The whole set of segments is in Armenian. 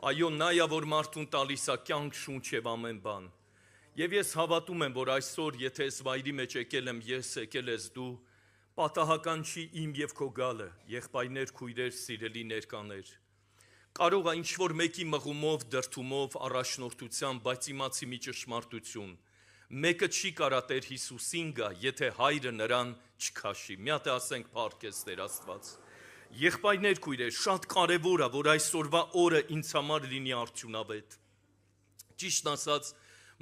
Այո, նա է, որ մարդուն տալիս է կյանք, շունչ եւ ամեն բան։ Եվ ես հավատում եմ, որ այսօր, եթե այս վայրի մեջ եկել եմ ես, եկել ես դու, պատահական չի իմ եւ քո գալը, եղբայրներ, քույրեր, սիրելի ներկաներ։ Կարող է ինչ-որ մեկի մղումով, դրդումով, առաջնորդությամբ, բայց իմացի մի ճշմարտություն։ Մեկը չի կարա Տեր Հիսուսին գա, եթե հայրը նրան չքաշի։ Մի հատ ասենք փառքես Տեր Աստված։ Եղբայրներ, քույրեր, շատ կարևոր է, որ այսօրվա օրը ինձ համար լինի արդյունավետ։ Ճիշտ ասած,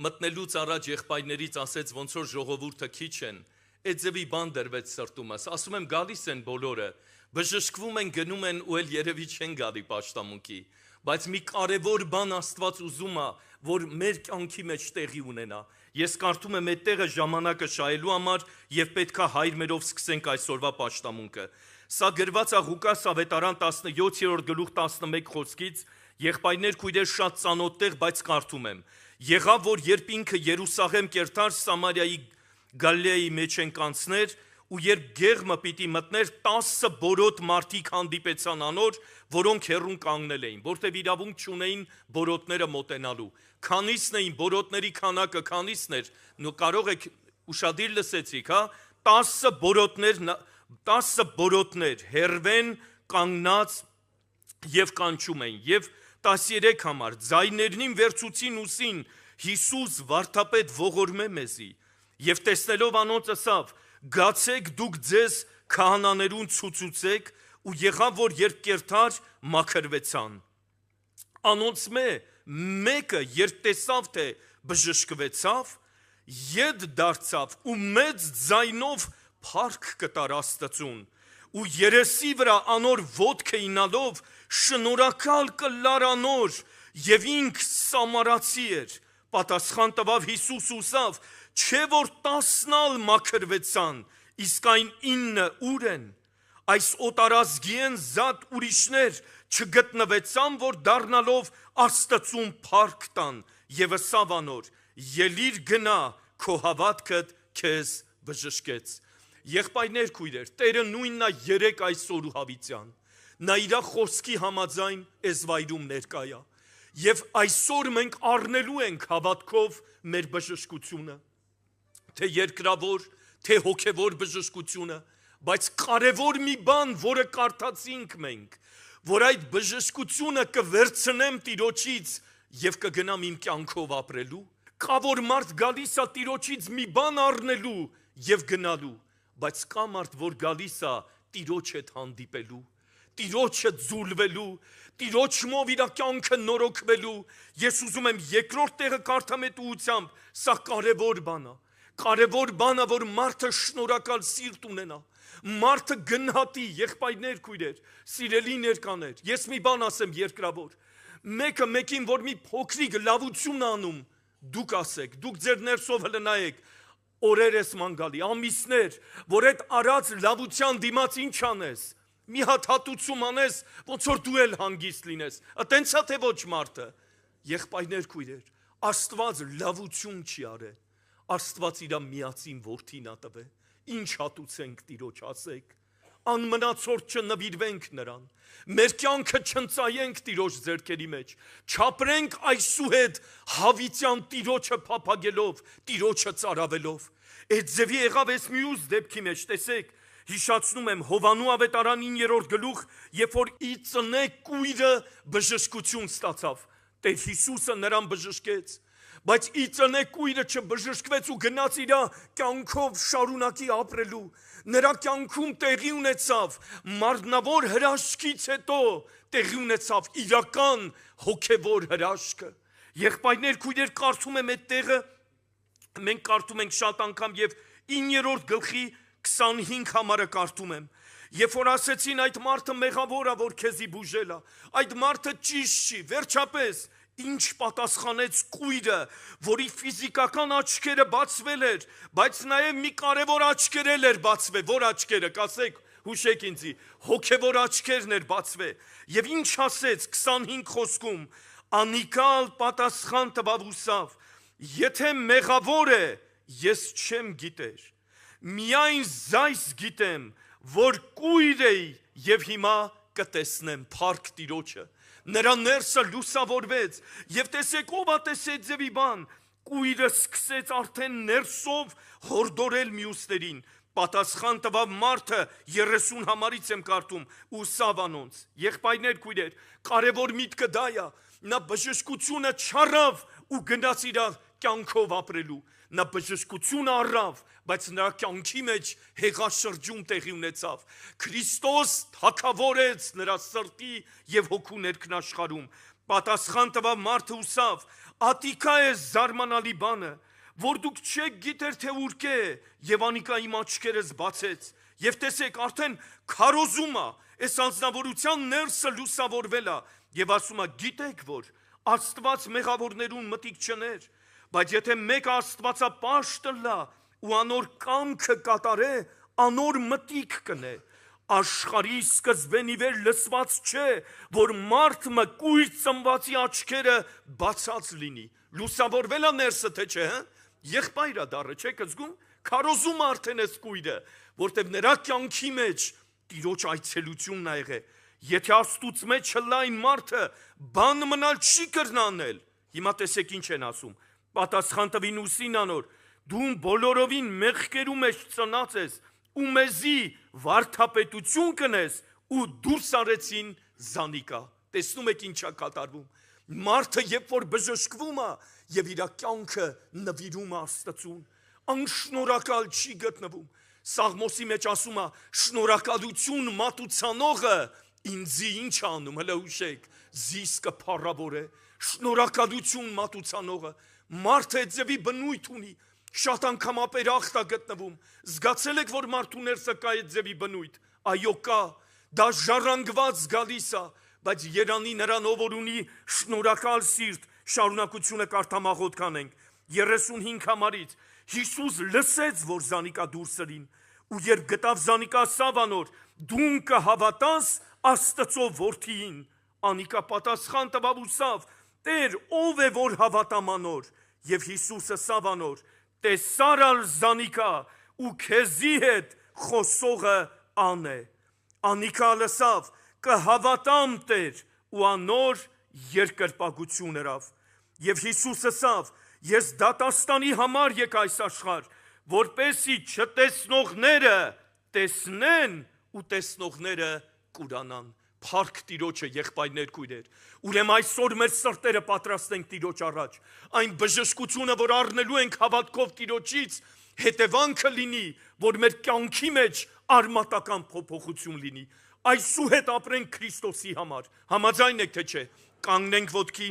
մտնելուց առաջ եղբայրներից ասեց, ոնց որ ժողովուրդը քիչ են, այդ ձևի բան դրվեց սրտումս, ասում եմ գալիս են բոլորը, բժշկվում են, գնում են ու էլ երևի չեն գալի պաշտամունքի, բայց մի կարևոր բան Աստված ուզում է, որ մեր կյանքի մեջ տեղի ունենա։ Ես կարդում եմ այդ տեղը ժամանակը շահելու համար եւ պետքա հայրմերով սկսենք այսօրվա պաշտամունքը։ Սա գրված է Ղուկաս ավետարան 17-րդ գլուխ 11 խոսքից, եղբայրներ, քույրեր, շատ ծանոթ տեղ, բայց կարդում եմ։ Եղավ, որ երբ ինքը Երուսաղեմ կերտար, Սամարիայի Գալիլեայի մեջ են կանցներ, ու երբ գեղմը պիտի մտներ, 10 բորոտ մարդիկ հանդիպեցան անոր, որոնք հեռուն կանգնել էին, որտեվ իրավունք չունեին բորոտները մոտենալու։ Քանիսն էին բորոտների քանակը, քանիսն էր, կարող եք ուշադիր լսեցիք, հա, 10 բորոտներ հերվեն կանգնած եւ կանչում էին, եւ 13 համար ձայներնին վերցուցին ուսին, Հիսուս վարդապետ ողորմե մեզի, եւ տեսնելով անոնց ասավ, գացեք դուք ձեզ քահանաներուն ցուցուցեք, ու եղավ, որ երբ կերտար, մաքրվեցան։ Անոնց մեկը երբ տեսավ, թե բժշկվեցավ, ետ դարձավ ու մեծ ձայնով փառք կտար Աստծուն, ու երեսի վրա անոր ոտքը ինալով շնորհակալ կլար անոր, եւ ինք սամարացի էր։ Պատասխան տվավ Հիսուս ուսավ, չէ որ 10 մաքրվեցան, իսկ այն 9 ուր են։ Այս օտարազգի են զատ ուրիշներ չգտնվեցան, որ դառնալով Աստծուն փառք տան, եւ ըսավ անոր, ելիր գնա, քո հավատքդ քեզ բժշկեց։ Եղբայրներ, քույրեր, Տերը նույնն է երեք այսօր ու հավիտյան։ Նա իր խոսքի համաձայն այս վայրում ներկա է։ Եվ այսօր մենք առնելու ենք հավատքով մեր բժշկությունը, թե երկրավոր, թե հոգևոր բժշկությունը, բայց կարևոր մի բան, որը կարդացինք մենք, որ այդ բժշկությունը կվերցնեմ Տիրոջից եւ կգնամ իմ կյանքով ապրելու։ Կա որ մարդ գալիս է Տիրոջից մի բան առնելու եւ գնալու, բայց կա մարդ, որ գալիս է Տիրոջ հետ հանդիպելու, Տիրոջը ձուլվելու, Տիրոջմով իր կյանքը նորոգվելու։ Ես ուզում եմ երկրորդ տեղը կարդամ այդ ուղությամբ, սա կարևոր բան է։ Կարևոր բան է, որ մարդը շնորհակալ սիրտ ունենա, մարդը գնահատի, եղբայրներ, քույրեր, սիրելի ներկաներ։ Ես մի բան ասեմ երկրավոր, մեկը մեկին, որ մի փոքրիկ լավություն անում, դուք ասեք, դուք ձեր ներսով հլնայեք, օրեր ես ման գալի, ամիսներ, որ այդ արած լավության դիմաց ինչ անես, մի հատ հատուցում անես, ոնց որ դու էլ հանգիստ լինես, տենց է թե ոչ մարդը։ Եղբայրներ, քույրեր, Աստված լավություն չի արել, Աստված իր միածին որդին ա տվել, ինչ հատուցենք Տիրոջ ասեք, անմնացորդ չնվիրվենք նրան, մեր կյանքը չընծայենք Տիրոջ ձեռքերի մեջ, չապրենք այսուհետ հավիտյան Տիրոջը փափագելով, Տիրոջը ծարավելով։ Այդ ձևի եղավ այս մյուս դեպքի մեջ, տեսեք, հիշացնում եմ Հովանու ավետարան 9-րդ գլուխ, երբ որ ի ծնե կույրը բժշկություն ստացավ, Տեր Հիսուսը նրան բժշկեց, բայց ի ծնե կույրը չբժշկվեց ու գնաց իր կյանքով շարունակի ապրելու, նրա կյանքում տեղի ունեցավ մարմնավոր հրաշքից հետո տեղի ունեցավ իրական հոգևոր հրաշքը։ Եղբայրներ, քույրեր, կարդում եմ այդ տեղը, մենք կարդում ենք շատ անգամ եւ 9-րդ գլխի 25 համարը կարդում եմ, երբ որ ասեցին այդ մարդը մեղավոր է, որ քեզի բուժել է, այդ մարդը ճիշտ չի, վերջապես ինչ պատասխանեց կույրը, որի ֆիզիկական աչքերը բացվել էր, բայց նաև մի կարևոր աչքեր էր բացվել, որ աչքերը, կասեք, հուշեք ինձի, հոգևոր աչքերն էր բացվել, եւ ինչ ասեց 25 խոսքում, անիկալ պատասխան տվավ ուսավ, եթե մեղավոր է, ես չեմ գիտեր, միայն զայս գիտեմ, որ կույր էի եւ հիմա կտեսնեմ, փառք Տիրոջը։ նրա ներսը լուսավորվեց, եւ տեսեք ով է տեսեց ձևի բան, կույրը սկսեց արդեն ներսով հորդորել մյուսներին, պատասխան տվավ մարդը 30 համարից եմ կարդում ու Սավանոնց, եղբայրներ քույրեր, կարևոր միտքը դա է, նա բժշկությունը չառավ ու գնաց իր կյանքով ապրելու, նա բժշկությունը առավ, բայց նրա կյանքի մեջ հեղաշրջում տեղի ունեցավ, Քրիստոս թագավորեց նրա սրտի եւ հոգու ներքնաշխարհում, պատասխան տվավ մարդը ուսավ, ատիկա է զարմանալի բանը, որ դուք չեք գիտեր թե ուր կե, եւ անիկա իմ աչքերս բացեց, եւ տեսեք արդեն քարոզում է, այս անձնավորության ներսը լուսավորվել է, եւ ասում է գիտեք որ Աստված մեղավորներուն մտիկ չներ, բայց եթե մեկ Աստվածապաշտը լա ու անոր կամքը կատարե, անոր մտիկ կնե, աշխարհի սկզբեն ի վեր լսված չէ, որ մարդ մկույր ծնվածի աչքերը բացած լինի, լուսավորվել է ներսը թե չէ, եղբայր է դառը, չեք զգում, քարոզում արդեն էս կույրը, որտեվ նրա կյանքի մեջ Տիրոջ այցելությունն ա եղել, եթե Աստուծո մեջ չլայն մարդը, բան մնալ չի կրնանել, հիմա տեսեք ինչ են ասում, պատասխան տվին ուսին անոր, դու բոլորովին մեղքերու մեջ ծնած ես, ու մեզի վարդապետություն կնես, ու դուրս արեցին Զանիկա, տեսնում եք ինչա կատարվում, մարդը երբ որ բժշկվում է, եւ իր կյանքը նվիրում է Աստծուն, անշնորհակալ չի գտնվում, Սաղմոսի մեջ ասում է, շնորհակալություն մատուցանողը ինձի ինչ անում, հələ ուշեք, զիսկը փառավոր է, շնորհակալություն մատուցանողը, մարդը այդ ձևի բնույթ ունի, շատ անգամ ապերախտ է գտնվում, զգացել եք, որ մարդու ներսը կա այդ ձևի բնույթ, այո կա, դա ժառանգված գալիս է, բայց երանի նրան ով որ ունի շնորհակալ սիրտ, շարունակությունը կարդամ աղոթք անենք, 35 համարից, Հիսուս լսեց, որ Զանիկա դուրս ըրին, ու երբ գտավ Զանիկա Սավանոր, դուն կհավատաս Աստծո որդիին, Անիկա պատասխան տվավ ուսավ, Տեր, ով է որ հավատամ անոր, եւ Հիսուսը Սավանոր, տեսարալ Զանիկա, ու քեզի հետ խոսողը ան է, Անիկա լսավ, կհավատամ Տեր, ու անոր երկրպագություն հրավ, եւ Հիսուսը ասավ, ես դատաստանի համար եկ այս աշխարհ, որպեսի չտեսնողները տեսնեն ու տեսնողները կուրանան, փառք Տիրոջը եղբայրներ քույրեր, ուրեմն այսօր մեր սրտերը պատրաստենք Տիրոջ առաջ, այն բժշկությունը, որ առնելու ենք հավատքով Տիրոջից, հետևանքը լինի, որ մեր կյանքի մեջ արմատական փոփոխություն լինի, այսուհետ ապրենք Քրիստոսի համար, համաձայն եք թե չէ, կանգնենք ոտքի